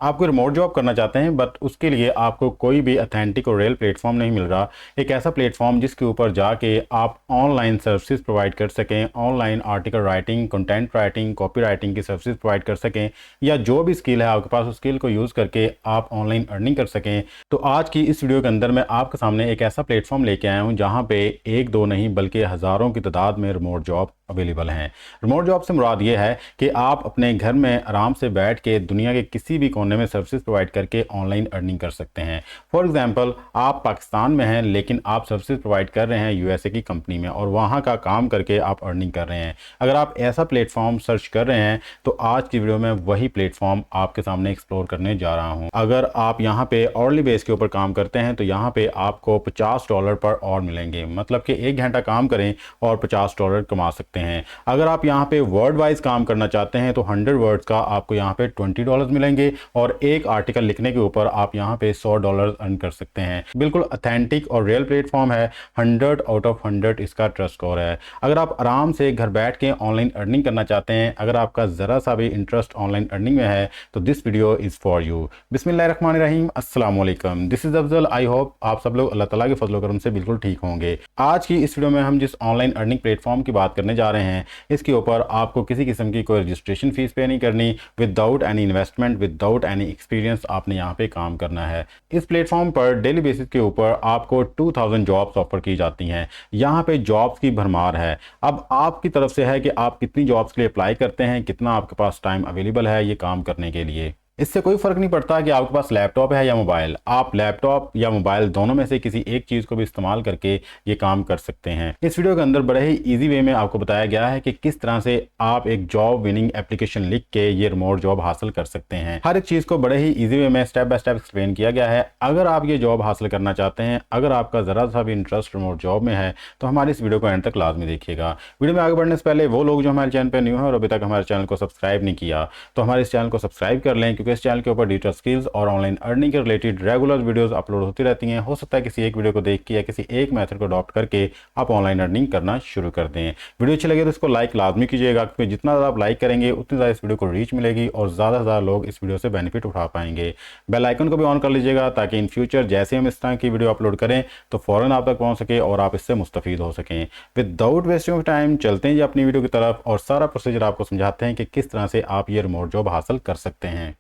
आपको remote job करना चाहते हैं बट उसके लिए आपको कोई भी अथेंटिक और रियल प्लेटफॉर्म नहीं मिल रहा। एक ऐसा प्लेटफॉर्म जिसके ऊपर जाके आप ऑनलाइन सर्विसेज प्रोवाइड कर सकें, online article writing, content writing, copy writing की सर्विसेज प्रोवाइड कर सकें, या जो भी स्किल है आपके पास उस स्किल को यूज़ करके आप ऑनलाइन अर्निंग कर सकें। तो आज की इस वीडियो के अंदर मैं आपके सामने एक ऐसा प्लेटफॉर्म लेके आया हूँ जहाँ पे एक दो नहीं बल्कि हज़ारों की तादाद में रिमोट जॉब अवेलेबल हैं। रिमोट जॉब से मुराद ये है कि आप अपने घर में आराम से बैठ के दुनिया के किसी भी कोने में सर्विसेज प्रोवाइड करके ऑनलाइन अर्निंग कर सकते हैं। फॉर एग्जांपल, आप पाकिस्तान में हैं लेकिन आप सर्विसेज प्रोवाइड कर रहे हैं यूएसए की कंपनी में और वहाँ का काम करके आप अर्निंग कर रहे हैं। अगर आप ऐसा प्लेटफॉर्म सर्च कर रहे हैं तो आज की वीडियो में वही प्लेटफॉर्म आपके सामने एक्सप्लोर करने जा रहा हूँ। अगर आप यहाँ पे ऑर्ली बेस के ऊपर काम करते हैं तो यहाँ पे आपको $50 पर आवर मिलेंगे, मतलब कि 1 घंटा काम करें और $50 कमा सकते हैं। अगर आप यहाँ पे वर्ड वाइज काम करना चाहते हैं तो 100 वर्ड्स का आपको यहाँ पे $20 मिलेंगे और एक आर्टिकल लिखने के ऊपर आप यहाँ पे $100 अर्न कर सकते हैं। बिल्कुल अथेंटिक और रियल प्लेटफॉर्म है। 100 आउट ऑफ 100 इसका ट्रस्ट स्कोर है। अगर आप आराम से घर बैठ के ऑनलाइन अर्निंग करना चाहते हैं, अगर आपका ज़रा सा भी इंटरेस्ट ऑनलाइन अर्निंग में है तो this video is for you. बिस्मिल्लाहिर्रहमानिर्रहीम, अस्सलाम वालेकुम, this is Afzal. I hope आप सब लोग अल्लाह ताला के फजल करम से बिल्कुल ठीक होंगे। आज की इस वीडियो में हम जिस ऑनलाइन अर्निंग प्लेटफॉर्म की बात करने जा रहे हैं इसके ऊपर आपको किसी किस्म की कोई रजिस्ट्रेशन फीस पे नहीं करनी। Without any investment, without any experience आपने यहाँ पे काम करना है। इस प्लेटफॉर्म पर डेली बेसिस के ऊपर आपको 2000 जॉब्स ऑफर की जाती हैं। यहाँ पे जॉब्स की भरमार है। अब आपकी तरफ से है कि आप कितनी जॉब्स के लिए अप्लाई करते हैं, कितना आपके पास टाइम अवेलेबल है ये काम करने के लिए। इससे कोई फ़र्क नहीं पड़ता कि आपके पास लैपटॉप है या मोबाइल। आप लैपटॉप या मोबाइल दोनों में से किसी एक चीज़ को भी इस्तेमाल करके ये काम कर सकते हैं। इस वीडियो के अंदर बड़े ही इजी वे में आपको बताया गया है कि किस तरह से आप एक जॉब विनिंग एप्लीकेशन लिख के ये रिमोट जॉब हासिल कर सकते हैं। हर एक चीज़ को बड़े ही ईजी वे में स्टेप बाय स्टेप एक्सप्लेन किया गया है। अगर आप ये जॉब हासिल करना चाहते हैं, अगर आपका ज़रा सा भी इंटरेस्ट रिमोट जॉब में है तो हमारी इस वीडियो को एंड तक लाजमी देखिएगा। वीडियो में आगे बढ़ने से पहले वो लोग जो हमारे चैनल पर न्यू है और अभी तक हमारे चैनल को सब्सक्राइब नहीं किया तो हमारे इस चैनल को सब्सक्राइब कर लें, क्योंकि इस चैनल के ऊपर डिजिटल स्किल्स और ऑनलाइन अर्निंग के रिलेटेड रेगुलर वीडियोस अपलोड होती रहती हैं। हो सकता है किसी एक वीडियो को देख के या किसी एक मेथड को अडॉप्ट करके आप ऑनलाइन अर्निंग करना शुरू कर दें। वीडियो अच्छी लगे तो इसको लाइक लाजमी कीजिएगा, क्योंकि जितना ज़्यादा आप लाइक करेंगे उतनी ज़्यादा इस वीडियो को रीच मिलेगी और ज़्यादा से ज़्यादा लोग इस वीडियो से बेनिफिट उठा पाएंगे। बेल आइकन को भी ऑन कर लीजिएगा ताकि इन फ्यूचर जैसे हम इस तरह की वीडियो अपलोड करें तो फ़ौरन आप तक पहुँच सके और आप इससे मुस्तफ़ीद हो सकें। विदाउट वेस्टिंग ऑफ टाइम चलते हैं जी अपनी वीडियो की तरफ और सारा प्रोसीजर आपको समझाते हैं कि किस तरह से आप ये रिमोट जॉब हासिल कर सकते हैं।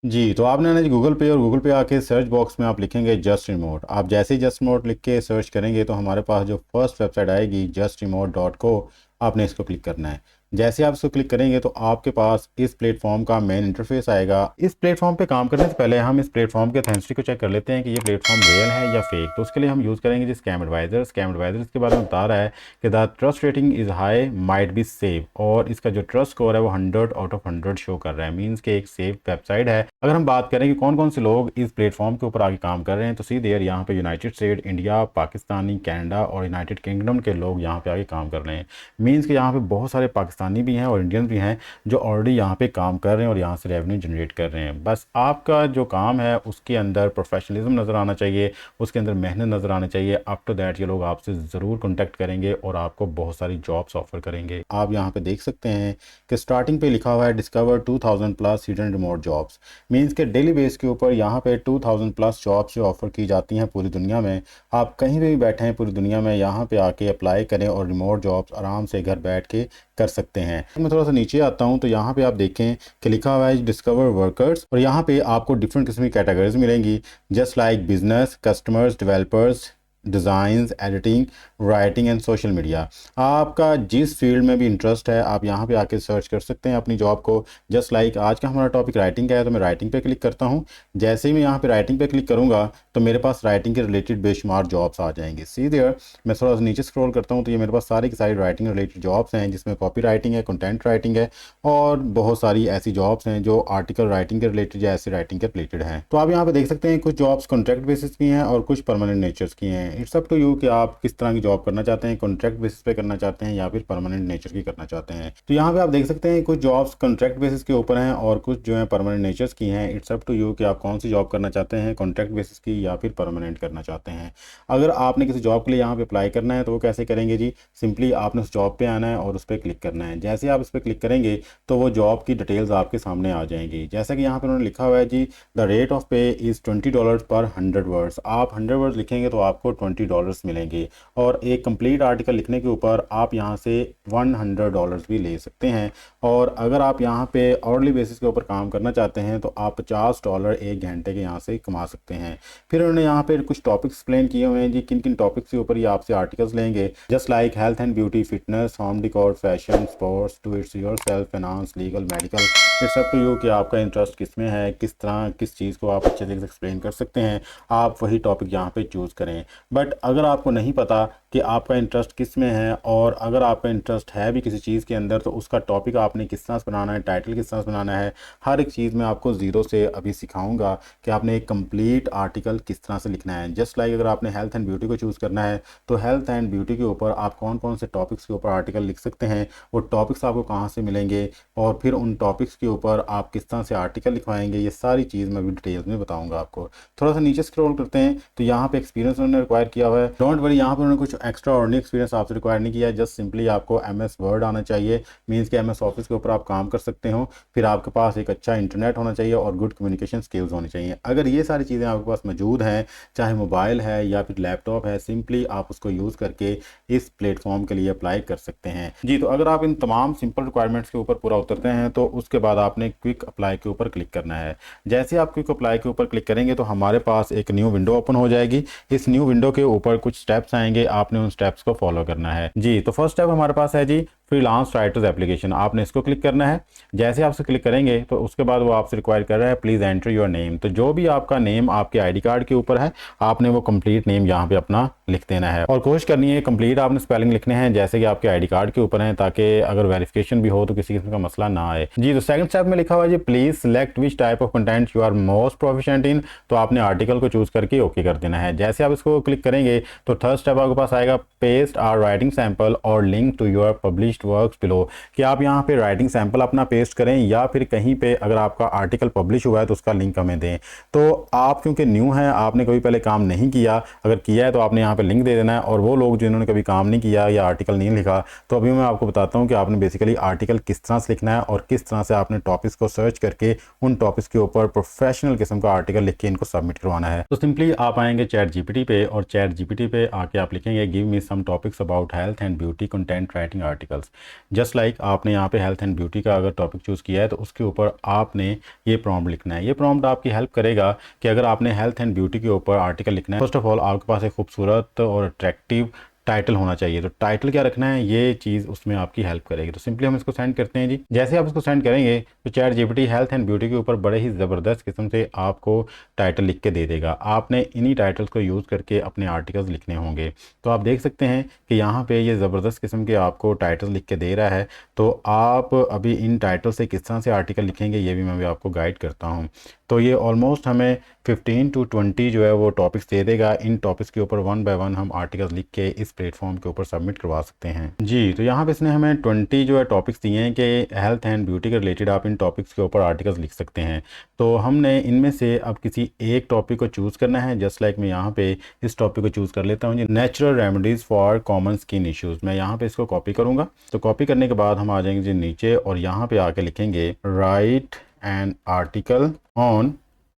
जी, तो आपने ना जी गूगल पे और गूगल पे आके सर्च बॉक्स में आप लिखेंगे जस्ट रिमोट। आप जैसे ही जस्ट रिमोट लिख के सर्च करेंगे तो हमारे पास जो फर्स्ट वेबसाइट आएगी justremote.co, आपने इसको क्लिक करना है। जैसे आप इसको क्लिक करेंगे तो आपके पास इस प्लेटफॉर्म का मेन इंटरफेस आएगा। इस प्लेटफॉर्म पे काम करने से पहले हम इस प्लेटफॉर्म के ऑथेंटिसिटी को चेक कर लेते हैं कि ये प्लेटफॉर्म रियल है या फेक। तो उसके लिए हम यूज़ करेंगे जिस स्कैम एडवाइजर। स्कैम एडवाइजर इसके बारे में बता रहा है कि the trust rating is high might be safe, और इसका जो ट्रस्ट स्कोर है वो 100 आउट ऑफ 100 शो कर रहा है। मीन्स कि एक सेफ वेबसाइट है। अगर हम बात करें कि कौन कौन से लोग इस प्लेटफॉर्म के ऊपर आगे काम कर रहे हैं तो सी देयर यहाँ पे United state, India, Pakistani, Canada और यूनाइटेड किंगडम के लोग यहाँ पे आगे काम कर रहे हैं। मीन्स कि यहाँ पे बहुत सारे पाकिस्तानी भी हैं और इंडियन भी हैं जो ऑलरेडी यहाँ पे काम कर रहे हैं और यहाँ से रेवेन्यू जनरेट कर रहे हैं। बस आपका जो काम है उसके अंदर प्रोफेशनलिज्म नज़र आना चाहिए, उसके अंदर मेहनत नज़र आनी चाहिए। अप टू दैट ये लोग आपसे ज़रूर कॉन्टैक्ट करेंगे और आपको बहुत सारी जॉब्स ऑफर करेंगे। आप यहाँ पे देख सकते हैं कि स्टार्टिंग पे लिखा हुआ है discover 2000 plus hidden remote jobs. Means के डेली बेस के ऊपर यहाँ पे 2000 प्लस जॉब्स जो ऑफर की जाती हैं पूरी दुनिया में। आप कहीं भी बैठे हैं पूरी दुनिया में, यहाँ पे आके अप्लाई करें और रिमोट जॉब्स आराम से घर बैठ के कर सकते हैं। मैं थोड़ा सा नीचे आता हूँ तो यहाँ पे आप देखें कि लिखा हुआ है डिस्कवर वर्कर्स, और यहाँ पे आपको डिफरेंट किस्म की कैटेगरीज मिलेंगी, just like business, customers, developers, designs, editing, writing and social media. आपका जिस फील्ड में भी इंटरेस्ट है आप यहाँ पे आके सर्च कर सकते हैं अपनी जॉब को। जस्ट लाइक आज का हमारा टॉपिक राइटिंग का है तो मैं राइटिंग पे क्लिक करता हूँ। जैसे ही मैं यहाँ पे राइटिंग पे क्लिक करूँगा तो मेरे पास राइटिंग के रिलेटेड बेशुमार जॉब्स आ जाएंगे। सी देयर मैं थोड़ा सा नीचे स्क्रॉल करता हूँ तो ये मेरे पास सारी की सारी राइटिंग रिलेटेड जॉब्स हैं, जिसमें कॉपी राइटिंग है, कंटेंट राइटिंग है और बहुत सारी ऐसी जॉब्स हैं जो आर्टिकल राइटिंग के रिलेटेड या ऐसे राइटिंग के रिलेटेड हैं। तो आप यहाँ पे देख सकते हैं कुछ जॉब्स कॉन्ट्रैक्ट बेसिस की हैं और कुछ परमानेंट नेचर्स की हैं। हैं। इट्स अप टू यू कि आप किस तरह की जॉब करना चाहते हैं, कॉन्ट्रैक्ट बेसिस पे करना चाहते हैं या फिर परमानेंट नेचर की करना चाहते हैं। तो यहाँ पे आप देख सकते हैं कुछ जॉब्स कॉन्ट्रैक्ट बेसिस के ऊपर हैं और कुछ जो है परमानेंट नेचर्स की हैं। इट्स अप टू यू कि आप कौन सी जॉब करना चाहते हैं, कॉन्ट्रैक्ट बेसिस की या फिर परमानेंट करना चाहते हैं। अगर आपने किसी जॉब के लिए यहाँ पे अप्लाई करना है तो वो कैसे करेंगे जी, सिंपली आपने उस जॉब पे आना है और उस पर क्लिक करना है। जैसे आप उस पर क्लिक करेंगे तो वो जॉब की डिटेल्स आपके सामने आ जाएंगी। जैसा कि यहाँ पे उन्होंने लिखा हुआ है जी, द रेट ऑफ पे इज़ $20 पर 100 वर्ड्स। आप 100 वर्ड्स लिखेंगे तो आपको $20 मिलेंगे और एक कंप्लीट आर्टिकल लिखने के ऊपर आप यहाँ से $100 भी ले सकते हैं। और अगर आप यहाँ पे आवरली बेसिस के ऊपर काम करना चाहते हैं तो आप $50 एक घंटे के यहाँ से कमा सकते हैं। फिर उन्होंने यहाँ पे कुछ टॉपिक्स एक्सप्लेन किए हुए हैं जी, किन किन टॉपिक्स के ऊपर ये आपसे आर्टिकल्स लेंगे। Just like health and beauty, fitness, home decor, fashion, sports, do its your self, finance, legal, medical. It's up to you कि आपका इंटरेस्ट किस में है, किस तरह किस चीज़ को आप अच्छे तरीके से एक्सप्लेन कर सकते हैं, आप वही टॉपिक यहाँ पे चूज़ करें। बट अगर आपको नहीं पता कि आपका इंटरेस्ट किस में है और अगर आपका इंटरेस्ट है भी किसी चीज़ के अंदर तो उसका टॉपिक आपने किस तरह से बनाना है, टाइटल किस तरह से बनाना है, हर एक चीज़ मैं आपको ज़ीरो से अभी सिखाऊंगा कि आपने एक कंप्लीट आर्टिकल किस तरह से लिखना है। जस्ट लाइक अगर आपने हेल्थ एंड ब्यूटी को चूज़ करना है तो हेल्थ एंड ब्यूटी के ऊपर आप कौन कौन से टॉपिक्स के ऊपर आर्टिकल लिख सकते हैं, वो टॉपिक्स आपको कहाँ से मिलेंगे और फिर उन टॉपिक्स के ऊपर आप किस तरह से आर्टिकल लिखवाएंगे, ये सारी चीज़ मैं अभी डिटेल्स में बताऊँगा आपको। थोड़ा सा नीचे स्क्रॉल करते हैं तो यहाँ पे एक्सपीरियंस उन्होंने रिक्वायर किया हुआ है। डोंट वरी, यहाँ पर उन्होंने कुछ एक्स्ट्रा ऑर्डिनरी एक्सपीरियंस आपसे रिक्वायर नहीं किया। जस्ट सिंपली आपको MS वर्ड आना चाहिए, मीन्स कि MS ऑफिस के ऊपर आप काम कर सकते हो। फिर आपके पास एक अच्छा इंटरनेट होना चाहिए और गुड कम्युनिकेशन स्किल्स होनी चाहिए। अगर ये सारी चीज़ें आपके पास मौजूद हैं, चाहे मोबाइल है या फिर लैपटॉप है, सिंपली आप उसको यूज़ करके इस प्लेटफॉर्म के लिए अप्लाई कर सकते हैं जी। तो अगर आप इन तमाम सिंपल रिक्वायरमेंट्स के ऊपर पूरा उतरते हैं तो उसके बाद आपने क्विक अप्लाई के ऊपर क्लिक करना है। जैसे आप क्विक अप्लाई के ऊपर क्लिक करेंगे तो हमारे पास एक न्यू विंडो ओपन हो जाएगी। इस न्यू विंडो के ऊपर कुछ स्टेप्स आएंगे, आपने उन स्टेप्स को फॉलो करना है जी। तो फर्स्ट स्टेप हमारे पास है जी फ्रीलांस राइटर्स एप्लीकेशन, आपने इसको क्लिक करना है। जैसे आप इसे क्लिक करेंगे तो उसके बाद वो आपसे रिक्वायर कर रहा है प्लीज़ एंटर योर नेम। तो जो भी आपका नेम आपके आईडी कार्ड के ऊपर है आपने वो कंप्लीट नेम यहाँ पे अपना लिख देना है और कोशिश करनी है कंप्लीट आपने स्पेलिंग लिखने हैं जैसे कि आपके आईडी कार्ड के ऊपर है, ताकि अगर वेरिफिकेशन भी हो तो किसी किस्म का मसला ना आए जी। तो सेकंड स्टेप में लिखा हुआ है जी please select which type of content you are most proficient in. तो आपने आर्टिकल को चूज करके ओके कर देना है। जैसे आप इसको क्लिक करेंगे तो थर्ड स्टेप आपके पास आएगा पेस्ट आर राइटिंग सैंपल और link to your published works below, कि आप यहाँ पे राइटिंग सैंपल अपना पेस्ट करें या फिर कहीं पे अगर आपका आर्टिकल पब्लिश हुआ है तो उसका लिंक हमें दें। तो आप क्योंकि न्यू हैं, आपने कभी पहले काम नहीं किया, अगर किया है तो आपने यहाँ पे लिंक दे देना है। और वो लोग जिन्होंने कभी काम नहीं किया या आर्टिकल नहीं लिखा तो अभी मैं आपको बताता हूँ कि आपने बेसिकली आर्टिकल किस तरह से लिखना है और किस तरह से आपने टॉपिक्स को सर्च करके उन टॉपिक्स के ऊपर प्रोफेशनल किस्म का आर्टिकल लिख के इनको सबमिट करवाना है। तो सिंपली आप आएंगे चैट जीपीटी पे और चैट जीपीटी पे आके आप लिखेंगे give me some topics about health and beauty content writing articles. Just like आपने यहाँ पे हेल्थ एंड ब्यूटी का अगर टॉपिक चूज़ किया है तो उसके ऊपर आपने ये प्रॉम्प्ट लिखना है। ये प्रॉम्प्ट आपकी हेल्प करेगा कि अगर आपने हेल्थ एंड ब्यूटी के ऊपर आर्टिकल लिखना है, फर्स्ट ऑफ ऑल आपके पास एक खूबसूरत और अट्रैक्टिव टाइटल होना चाहिए। तो टाइटल क्या रखना है ये चीज़ उसमें आपकी हेल्प करेगी। तो सिंपली हम इसको सेंड करते हैं जी। जैसे आप इसको सेंड करेंगे तो chat GPT health and beauty के ऊपर बड़े ही ज़बरदस्त किस्म से आपको टाइटल लिख के दे देगा। आपने इन्हीं टाइटल्स को यूज़ करके अपने आर्टिकल्स लिखने होंगे। तो आप देख सकते हैं कि यहाँ पे ये ज़बरदस्त किस्म के आपको टाइटल लिख के दे रहा है। तो आप अभी इन टाइटल से किस तरह से आर्टिकल लिखेंगे ये भी मैं भी आपको गाइड करता हूँ। तो ये ऑलमोस्ट हमें 15 to 20 जो है वो टॉपिक्स दे देगा। इन टॉपिक्स के ऊपर 1 by 1 हम आर्टिकल्स लिख के इस प्लेटफॉर्म के ऊपर सबमिट करवा सकते हैं जी। तो यहाँ पे इसने हमें 20 जो है टॉपिक्स दिए हैं कि हेल्थ एंड ब्यूटी के रिलेटेड आप इन टॉपिक्स के ऊपर आर्टिकल्स लिख सकते हैं। तो हमने इनमें से अब किसी एक टॉपिक को चूज़ करना है। जस्ट लाइक मैं यहाँ पे इस टॉपिक को चूज़ कर लेता हूँ जी, natural remedies for common skin issues. मैं यहाँ पे इसको कॉपी करूँगा। तो कॉपी करने के बाद हम आ जाएंगे जी नीचे और यहाँ पे आके लिखेंगे राइट एन आर्टिकल ऑन,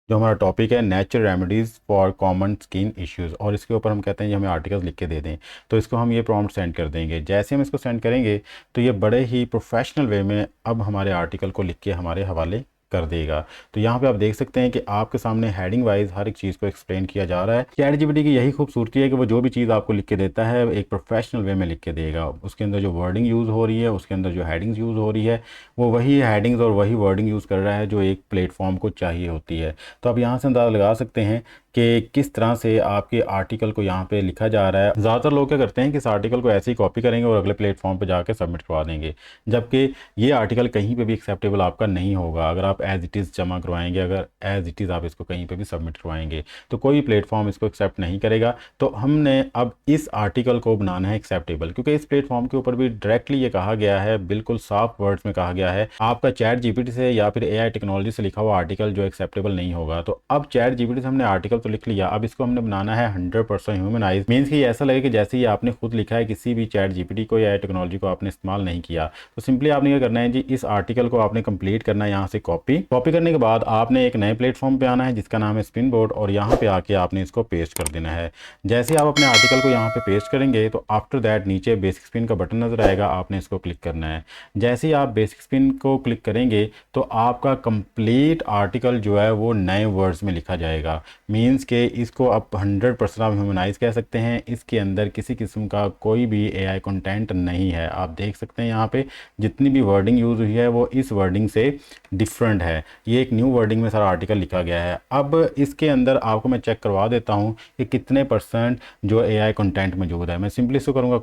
जो हमारा टॉपिक है natural remedies for common skin issues, और इसके ऊपर हम कहते हैं कि हमें आर्टिकल्स लिख के दे दें। तो इसको हम ये प्रॉम्प्ट सेंड कर देंगे। जैसे हम इसको सेंड करेंगे तो ये बड़े ही प्रोफेशनल वे में अब हमारे आर्टिकल को लिख के हमारे हवाले कर देगा। तो यहाँ पे आप देख सकते हैं कि आपके सामने हेडिंग वाइज हर एक चीज़ को एक्सप्लेन किया जा रहा है। चैट जीपीटी की यही खूबसूरती है कि वो जो भी चीज़ आपको लिख के देता है एक प्रोफेशनल वे में लिख के देगा। उसके अंदर जो वर्डिंग यूज़ हो रही है, उसके अंदर जो हेडिंग्स यूज़ हो रही है, वो वही हेडिंग्स और वही वर्डिंग यूज़ कर रहा है जो एक प्लेटफॉर्म को चाहिए होती है। तो आप यहाँ से अंदाज़ा लगा सकते हैं कि किस तरह से आपके आर्टिकल को यहाँ पे लिखा जा रहा है। ज़्यादातर लोग क्या करते हैं कि इस आर्टिकल को ऐसे ही कॉपी करेंगे और अगले प्लेटफॉर्म पे जाके सबमिट करवा देंगे, जबकि ये आर्टिकल कहीं पे भी एक्सेप्टेबल आपका नहीं होगा। अगर आप एज़ इट इज़ जमा करवाएंगे, अगर एज़ इट इज़ आप इसको कहीं पे भी सबमिट करवाएंगे तो कोई प्लेटफॉर्म इसको एक्सेप्ट नहीं करेगा। तो हमने अब इस आर्टिकल को बनाना है एक्सेप्टेबल, क्योंकि इस प्लेटफॉर्म के ऊपर भी डायरेक्टली ये कहा गया है, बिल्कुल साफ वर्ड्स में कहा गया है, आपका चैट जीपीटी से या फिर एआई टेक्नोलॉजी से लिखा हुआ आर्टिकल जो एक्सेप्टेबल नहीं होगा। तो अब चैट जीपीटी से हमने आर्टिकल तो लिख लिया, अब इसको हमने बनाना है 100% ह्यूमनाइज। मीन्स कि ऐसा लगे कि जैसे ही आपने खुद लिखा है, किसी भी चैट जीपीटी को या टेक्नोलॉजी को आपने इस्तेमाल नहीं किया। तो सिंपली आपने क्या करना है जी, इस आर्टिकल को आपने कंप्लीट करना है यहाँ से कॉपी करने के बाद आपने एक नए प्लेटफॉर्म पे आना है जिसका नाम है स्पिन बोर्ड, और यहाँ पे आके आपने इसको पेस्ट कर देना है। जैसे आप अपने आर्टिकल को यहाँ पे पेस्ट करेंगे तो आफ्टर दैट नीचे बेसिक स्पिन का बटन नजर आएगा, आपने इसको क्लिक करना है। जैसे ही आप बेसिक स्पिन को क्लिक करेंगे तो आपका कंप्लीट आर्टिकल जो है वो नए वर्ड्स में लिखा जाएगा। मीन्स के इसको आप 100% आप ह्यूमनाइज कह सकते हैं। इसके अंदर किसी किस्म का कोई भी एआई कंटेंट नहीं है। आप देख सकते हैं यहाँ पे जितनी भी वर्डिंग यूज़ हुई है वो इस वर्डिंग से डिफरेंट है। ये एक न्यू वर्डिंग में सारा आर्टिकल लिखा गया है। अब इसके अंदर आपको मैं चेक करवा देता हूँ कि कितने % जो एआई कंटेंट मौजूद है। मैं सिंपली इसको करूँगा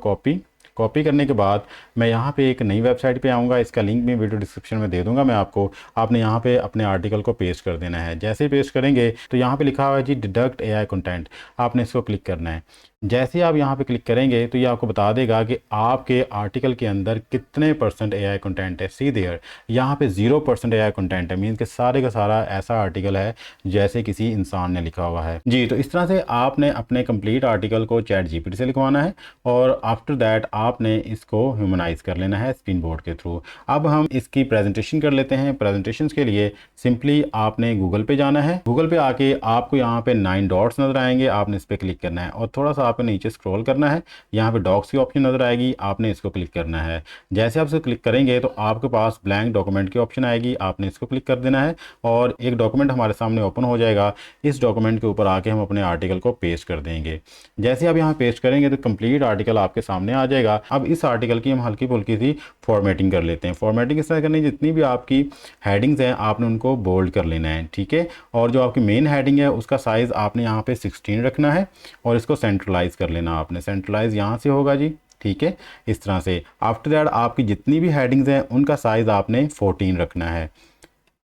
कॉपी करने के बाद मैं यहाँ पे एक नई वेबसाइट पे आऊँगा, इसका लिंक भी वीडियो डिस्क्रिप्शन में दे दूँगा मैं आपको। आपने यहाँ पे अपने आर्टिकल को पेस्ट कर देना है। जैसे ही पेस्ट करेंगे तो यहाँ पे लिखा हुआ है जी डिडक्ट एआई कंटेंट, आपने इसको क्लिक करना है। जैसे ही आप यहाँ पे क्लिक करेंगे तो ये आपको बता देगा कि आपके आर्टिकल के अंदर कितने % एआई कंटेंट है। सी देयर यहाँ पे 0% एआई कंटेंट है। मीन्स कि सारे का सारा ऐसा आर्टिकल है जैसे किसी इंसान ने लिखा हुआ है जी। तो इस तरह से आपने अपने कंप्लीट आर्टिकल को चैट जीपीटी से लिखवाना है और आफ्टर दैट आपने इसको ह्यूमनाइज कर लेना है स्पिन बोर्ड के थ्रू। अब हम इसकी प्रेजेंटेशन कर लेते हैं। प्रेजेंटेशन के लिए सिंपली आपने गूगल पे जाना है। गूगल पे आके आपको यहाँ पे 9 डॉट्स नजर आएंगे, आपने इस पर क्लिक करना है और थोड़ा सा आपको नीचे स्क्रॉल करना है। यहाँ पे डॉक्स की ऑप्शन नजर आएगी, आपने इसको क्लिक करना है। जैसे आप इसको क्लिक करेंगे तो आपके पास ब्लैंक डॉक्यूमेंट की ऑप्शन आएगी, आपने इसको क्लिक कर देना है और एक डॉक्यूमेंट हमारे सामने ओपन हो जाएगा। इस डॉक्यूमेंट के ऊपर आके हम अपने आर्टिकल को पेस्ट कर देंगे। जैसे आप यहाँ पेस्ट करेंगे तो कंप्लीट आर्टिकल आपके सामने आ जाएगा। अब इस आर्टिकल की हम हल्की फुल्की सी फॉर्मेटिंग कर लेते हैं। फॉर्मेटिंग इस तरह करनी, जितनी भी आपकी हेडिंग्स हैं आपने उनको बोल्ड कर लेना है, ठीक है। और जो आपकी मेन हेडिंग है उसका साइज़ आपने यहाँ पे 16 रखना है और इसको सेंट्रलाइज कर लेना। आपने सेंट्रलाइज यहाँ से होगा जी, ठीक है, इस तरह से। आफ्टर दैट आपकी जितनी भी हेडिंग्स हैं उनका साइज़ आपने 14 रखना है।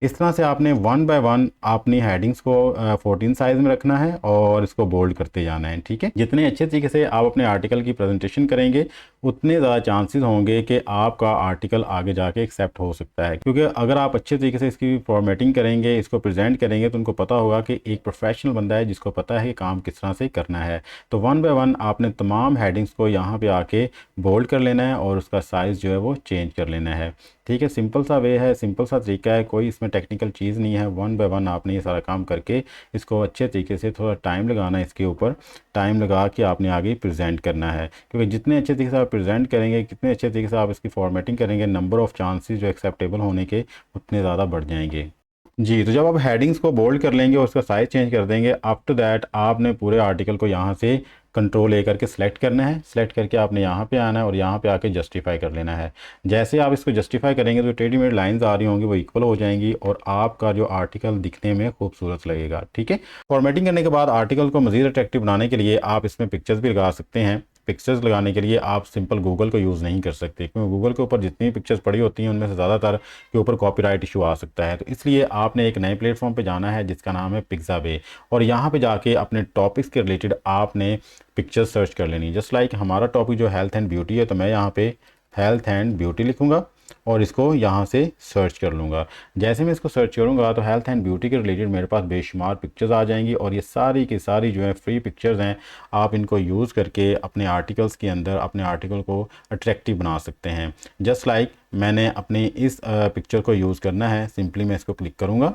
इस तरह से आपने 1 बाय 1 अपनी हेडिंग्स को 14 साइज में रखना है और इसको बोल्ड करते जाना है, ठीक है। जितने अच्छे तरीके से आप अपने आर्टिकल की प्रेजेंटेशन करेंगे उतने ज़्यादा चांसेस होंगे कि आपका आर्टिकल आगे जाके एक्सेप्ट हो सकता है। क्योंकि अगर आप अच्छे तरीके से इसकी फॉर्मेटिंग करेंगे, इसको प्रेजेंट करेंगे तो उनको पता होगा कि एक प्रोफेशनल बंदा है जिसको पता है कि काम किस तरह से करना है। तो 1 बाय 1 आपने तमाम हेडिंग्स को यहाँ पे आके बोल्ड कर लेना है और उसका साइज़ जो है वो चेंज कर लेना है, ठीक है। सिंपल सा वे है, सिंपल सा तरीका है, कोई इसमें टेक्निकल चीज़ नहीं है। 1 बाय 1 आपने ये सारा काम करके इसको अच्छे तरीके से, थोड़ा टाइम लगाना है इसके ऊपर, टाइम लगा के आपने आगे प्रेजेंट करना है। क्योंकि जितने अच्छे तरीके से आप प्रेजेंट करेंगे, कितने अच्छे तरीके से आप इसकी फॉर्मेटिंग करेंगे, नंबर ऑफ़ चांसेस जो एक्सेप्टेबल होने के उतने ज़्यादा बढ़ जाएंगे जी। तो जब आप हेडिंग्स को बोल्ड कर लेंगे और उसका साइज़ चेंज कर देंगे, आफ्टर दैट आपने पूरे आर्टिकल को यहाँ से कंट्रोल ए करके सिलेक्ट करना है। सिलेक्ट करके आपने यहाँ पे आना है और यहाँ पे आके जस्टिफाई कर लेना है। जैसे आप इसको जस्टिफाई करेंगे तो टेढ़ी मेढ़ी लाइंस आ रही होंगी, वो इक्वल हो जाएंगी और आपका जो आर्टिकल दिखने में खूबसूरत लगेगा, ठीक है। फॉर्मेटिंग करने के बाद आर्टिकल को मज़ीद अट्रैक्टिव बनाने के लिए आप इसमें पिक्चर्स भी लगा सकते हैं। पिक्चर्स लगाने के लिए आप सिंपल गूगल को यूज़ नहीं कर सकते, क्योंकि गूगल के ऊपर जितनी पिक्चर्स पड़ी होती हैं उनमें से ज़्यादातर के ऊपर कॉपीराइट इशू आ सकता है। तो इसलिए आपने एक नए प्लेटफॉर्म पे जाना है जिसका नाम है पिक्साबे, और यहाँ पे जाके अपने टॉपिक्स के रिलेटेड आपने पिक्चर्स सर्च कर लेनी। जस्ट लाइक हमारा टॉपिक जो हेल्थ एंड ब्यूटी है, तो मैं यहाँ पे हेल्थ एंड ब्यूटी लिखूँगा और इसको यहाँ से सर्च कर लूँगा। जैसे मैं इसको सर्च करूँगा तो हेल्थ एंड ब्यूटी के रिलेटेड मेरे पास बेशुमार पिक्चर्स आ जाएंगी और ये सारी की सारी जो है फ्री पिक्चर्स हैं। आप इनको यूज़ करके अपने आर्टिकल्स के अंदर अपने आर्टिकल को अट्रैक्टिव बना सकते हैं। जस्ट लाइक मैंने अपनी इस पिक्चर को यूज़ करना है, सिंपली मैं इसको क्लिक करूँगा।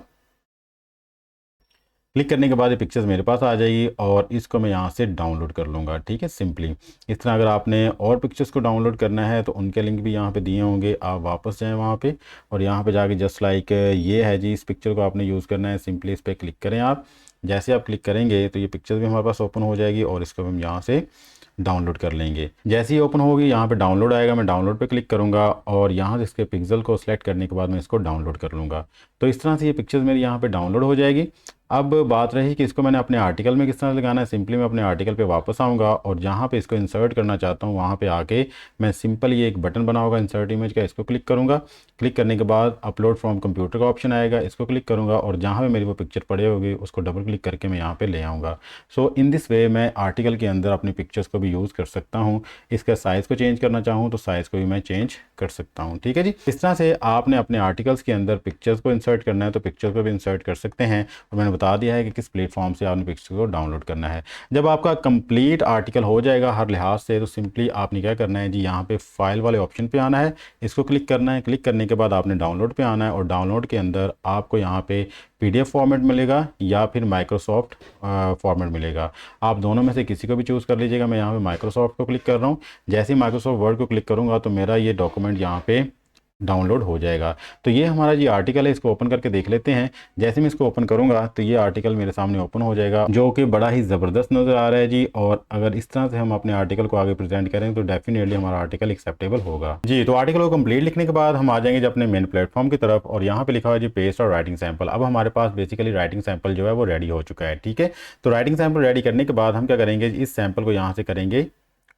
क्लिक करने के बाद ये पिक्चर्स मेरे पास आ जाएगी और इसको मैं यहाँ से डाउनलोड कर लूँगा, ठीक है, सिंपली। इस तरह अगर आपने और पिक्चर्स को डाउनलोड करना है तो उनके लिंक भी यहाँ पे दिए होंगे, आप वापस जाएं वहाँ पे और यहाँ पे जाके जस्ट लाइक ये है जी, इस पिक्चर को आपने यूज़ करना है। सिंपली इस पर क्लिक करें आप। जैसे आप क्लिक करेंगे तो ये पिक्चर्स भी हमारे पास ओपन हो जाएगी और इसको हम यहाँ से डाउनलोड कर लेंगे। जैसे ही ओपन होगी यहाँ पे डाउनलोड आएगा, मैं डाउनलोड पे क्लिक करूँगा और यहाँ से इसके पिक्सल को सिलेक्ट करने के बाद मैं इसको डाउनलोड कर लूँगा। तो इस तरह से ये पिक्चर्स मेरी यहाँ पे डाउनलोड हो जाएगी। अब बात रही कि इसको मैंने अपने आर्टिकल में किस तरह लगाना है। सिंपली मैं अपने आर्टिकल पे वापस आऊँगा और जहाँ पे इसको इंसर्ट करना चाहता हूँ वहाँ पे आके मैं सिंपल ये एक बटन बना होगा इंसर्ट इमेज का, इसको क्लिक करूँगा। क्लिक करने के बाद अपलोड फ्रॉम कंप्यूटर का ऑप्शन आएगा, इसको क्लिक करूँगा और जहाँ पे मेरी वो पिक्चर पड़े होगी उसको डबल क्लिक करके मैं यहाँ पे ले आऊँगा। सो इन दिस वे मैं आर्टिकल के अंदर अपनी पिक्चर्स को भी यूज़ कर सकता हूँ। इसका साइज़ को चेंज करना चाहूँ तो साइज़ को भी मैं चेंज कर सकता हूँ। ठीक है जी, इस तरह से आपने अपने आर्टिकल्स के अंदर पिक्चर्स को इंसर्ट करना है तो पिक्चर्स को भी इंसर्ट कर सकते हैं। और मैंने बता दिया है कि किस प्लेटफॉर्म से आपने पिक्चर को डाउनलोड करना है। जब आपका कंप्लीट आर्टिकल हो जाएगा हर लिहाज से, तो सिंपली आपने क्या करना है जी, यहाँ पे फाइल वाले ऑप्शन पे आना है, इसको क्लिक करना है। क्लिक करने के बाद आपने डाउनलोड पे आना है और डाउनलोड के अंदर आपको यहाँ पे PDF फॉर्मेट मिलेगा या फिर माइक्रोसॉफ्ट फॉर्मेट मिलेगा। आप दोनों में से किसी को भी चूज़ कर लीजिएगा। मैं यहाँ पे माइक्रोसॉफ्ट को क्लिक कर रहा हूँ। जैसे ही माइक्रोसॉफ्ट वर्ड को क्लिक करूँगा तो मेरा ये डॉक्यूमेंट यहाँ पे डाउनलोड हो जाएगा। तो ये हमारा जी आर्टिकल है, इसको ओपन करके देख लेते हैं। जैसे मैं इसको ओपन करूंगा तो ये आर्टिकल मेरे सामने ओपन हो जाएगा, जो कि बड़ा ही ज़बरदस्त नज़र आ रहा है जी। और अगर इस तरह से हम अपने आर्टिकल को आगे प्रेजेंट करें तो डेफिनेटली हमारा आर्टिकल एक्सेप्टेबल होगा जी। तो आर्टिकल को कंप्लीट लिखने के बाद हम आ जाएंगे अपने मेन प्लेटफॉर्म की तरफ और यहाँ पे लिखा हुआ है जी पेस्ट और राइटिंग सैंपल। अब हमारे पास बेसिकली राइटिंग सैंपल जो है वो रेडी हो चुका है। ठीक है, तो राइटिंग सैंपल रेडी करने के बाद हम क्या करेंगे, इस सैंपल को यहाँ से करेंगे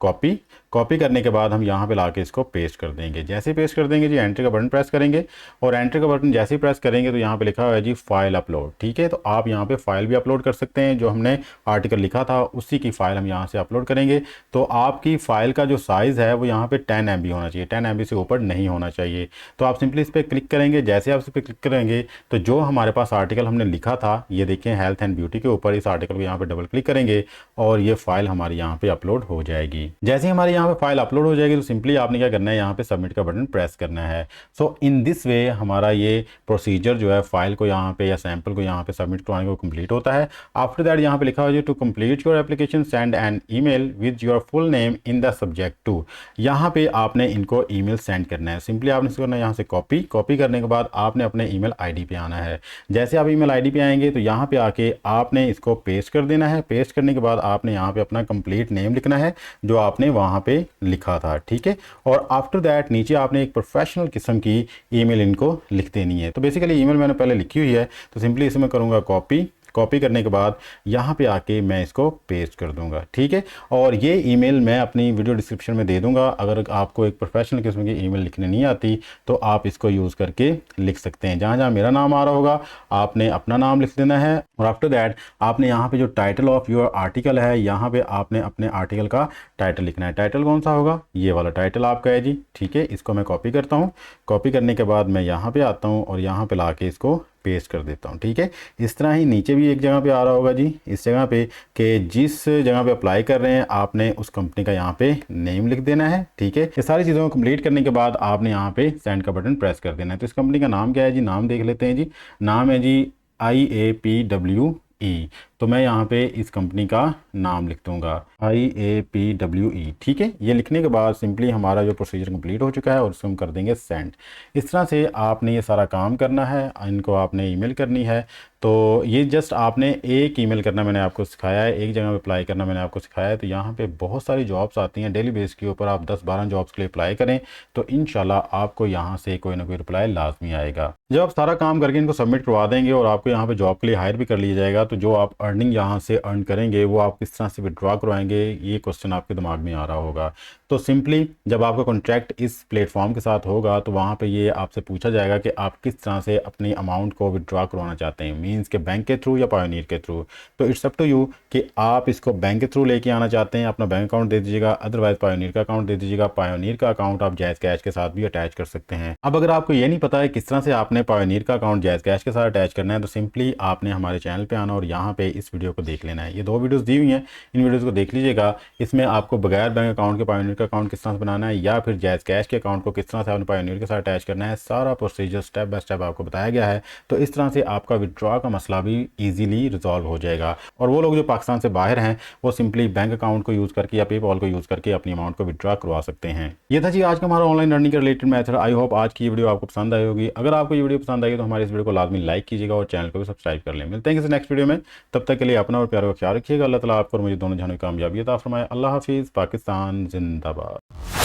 कॉपी करने के बाद हम यहाँ पे लाके इसको पेस्ट कर देंगे। जैसे ही पेस्ट कर देंगे जी एंटर का बटन प्रेस करेंगे और एंटर का बटन जैसे ही प्रेस करेंगे तो यहाँ पे लिखा हुआ है जी फाइल अपलोड। ठीक है, तो आप यहाँ पे फाइल भी अपलोड कर सकते हैं। जो हमने आर्टिकल लिखा था उसी की फाइल हम यहाँ से अपलोड करेंगे। तो आपकी फाइल का जो साइज़ है वो यहाँ पे 10 MB होना चाहिए, 10 MB से ऊपर नहीं होना चाहिए। तो आप सिंपली इस पर क्लिक करेंगे। जैसे आप इस पर क्लिक करेंगे तो जो हमारे पास आर्टिकल हमने लिखा था, ये देखें हेल्थ एंड ब्यूटी के ऊपर, इस आर्टिकल को यहाँ पे डबल क्लिक करेंगे और ये फाइल हमारी यहाँ पे अपलोड हो जाएगी। जैसे ही हमारे यहाँ पे फाइल अपलोड हो जाएगी तो सिंपली आपने क्या करना है, यहाँ पे सबमिट का बटन प्रेस करना है। सो इन दिस वे हमारा ये प्रोसीजर जो है फाइल को यहाँ पे या सैंपल को यहाँ पे सबमिट करवाने को कंप्लीट होता है। आफ्टर दैट यहाँ पे लिखा हुआ है to complete your application send an email with your full name in the subject to. यहाँ पे आपने इनको ईमेल सेंड करना है। सिंपली आपने इसको करना है यहाँ से कॉपी करने के बाद आपने अपने ईमेल आईडी पे आना है। जैसे आप ईमेल आईडी पे आएंगे तो यहाँ पे आके आपने इसको पेस्ट कर देना है। पेस्ट करने के बाद आपने यहाँ पे अपना कंप्लीट नेम लिखना है जो आपने वहाँ पे लिखा था। ठीक है, और आफ्टर दैट नीचे आपने एक प्रोफेशनल किस्म की ईमेल इनको लिख देनी है। तो बेसिकली ईमेल मैंने पहले लिखी हुई है तो सिंपली इसे मैं करूँगा कॉपी करने के बाद यहाँ पे आके मैं इसको पेस्ट कर दूंगा। ठीक है, और ये ईमेल मैं अपनी वीडियो डिस्क्रिप्शन में दे दूंगा। अगर आपको एक प्रोफेशनल किस्म की ईमेल लिखने नहीं आती तो आप इसको यूज़ करके लिख सकते हैं। जहाँ जहाँ मेरा नाम आ रहा होगा आपने अपना नाम लिख देना है और आफ्टर दैट आपने यहाँ पे जो टाइटल ऑफ योर आर्टिकल है यहाँ पे आपने अपने आर्टिकल का टाइटल लिखना है। टाइटल कौन सा होगा, ये वाला टाइटल आपका है जी। ठीक है, इसको मैं कॉपी करता हूँ। कॉपी करने के बाद मैं यहाँ पे आता हूँ और यहाँ पे ला के इसको पेस्ट कर देता हूँ। ठीक है, इस तरह ही नीचे भी एक जगह पे आ रहा होगा जी, इस जगह पे कि जिस जगह पे अप्लाई कर रहे हैं आपने उस कंपनी का यहाँ पे नेम लिख देना है। ठीक है, ये सारी चीज़ों को कंप्लीट करने के बाद आपने यहाँ पे सेंड का बटन प्रेस कर देना है। तो इस कंपनी का नाम क्या है जी, नाम देख लेते हैं जी। नाम है जी IAPWE। तो मैं यहाँ पे इस कंपनी का नाम लिख दूंगा IAPWE। ठीक है, ये लिखने के बाद सिंपली हमारा जो प्रोसीजर कंप्लीट हो चुका है और उसको हम कर देंगे सेंड। इस तरह से आपने ये सारा काम करना है, इनको आपने ईमेल करनी है। तो ये जस्ट आपने एक ईमेल करना मैंने आपको सिखाया है, एक जगह पे अप्लाई करना मैंने आपको सिखाया है। तो यहाँ पे बहुत सारी जॉब्स आती हैं डेली बेस के ऊपर, आप 10-12 जॉब्स के लिए अप्लाई करें तो इंशाल्लाह आपको यहाँ से कोई ना कोई रिप्लाई लाजमी आएगा। जब आप सारा काम करके इनको सबमिट करवा देंगे और आपको यहाँ पे जॉब के लिए हायर भी कर लिया जाएगा तो जो आप अर्निंग यहाँ से अर्न करेंगे वो आप किस तरह से विड्रॉ करवाएंगे, ये क्वेश्चन आपके दिमाग में आ रहा होगा। तो सिंपली जब आपका कॉन्ट्रैक्ट इस प्लेटफॉर्म के साथ होगा तो वहाँ पे ये आपसे पूछा जाएगा कि आप किस तरह से अपनी अमाउंट को विड्रॉ करवाना चाहते हैं, मींस के बैंक के थ्रू या पायोनियर के थ्रू। तो इट्स अप टू यू कि आप इसको बैंक के थ्रू लेके आना चाहते हैं, अपना बैंक अकाउंट दे दीजिएगा, अदरवाइज पायोनियर का अकाउंट दे दीजिएगा। पायोनियर का अकाउंट आप जायज़ कैश के साथ भी अटैच कर सकते हैं। अब अगर आपको ये नहीं पता है किस तरह से आपने पायोनियर का अकाउंट जायज़ कैश के साथ अटैच करना है तो सिंपली आपने हमारे चैनल पर आना और यहाँ पे इस वीडियो को देख लेना है। ये 2 वीडियोज़ दी हुई हैं, इन वीडियोज़ को देख लीजिएगा। इसमें आपको बगैर बैंक अकाउंट के पायोनियर का अकाउंट किस तरह से बनाना है या फिर जायज़ कैश के अकाउंट को किस तरह से आपने पायोनियर के साथ अटैच करना है, सारा प्रोसीजर स्टेप बाय स्टेप आपको बताया गया है। तो इस तरह से आपका विड्रॉ का मसला भी ईजिली रिजॉल्व हो जाएगा और वो लोग जो पाकिस्तान से बाहर हैं वो सिंपली बैंक अकाउंट को यूज़ करके या पेपॉल को यूज़ करके अपनी अमाउंट को विड्रॉ करवा सकते हैं। ये था जी आज का हमारा ऑनलाइन अर्निंग के रिलेटेड मेथड। आई होप आज की ये वीडियो आपको पसंद आई होगी। अगर आपको ये वीडियो पसंद आई तो हमारे इस वीडियो को लाजमी लाइक कीजिएगा और चैनल को भी सब्सक्राइब कर लें। मिलते हैं किसी नेक्स्ट वीडियो में, तब तक के लिए अपना और प्यार का ख्याल रखिएगा। अल्लाह ताला आपको और मुझे दोनों जहानों की कामयाबी अता फरमाए। अल्लाह हाफिज़। पाकिस्तान जिंदाबाद।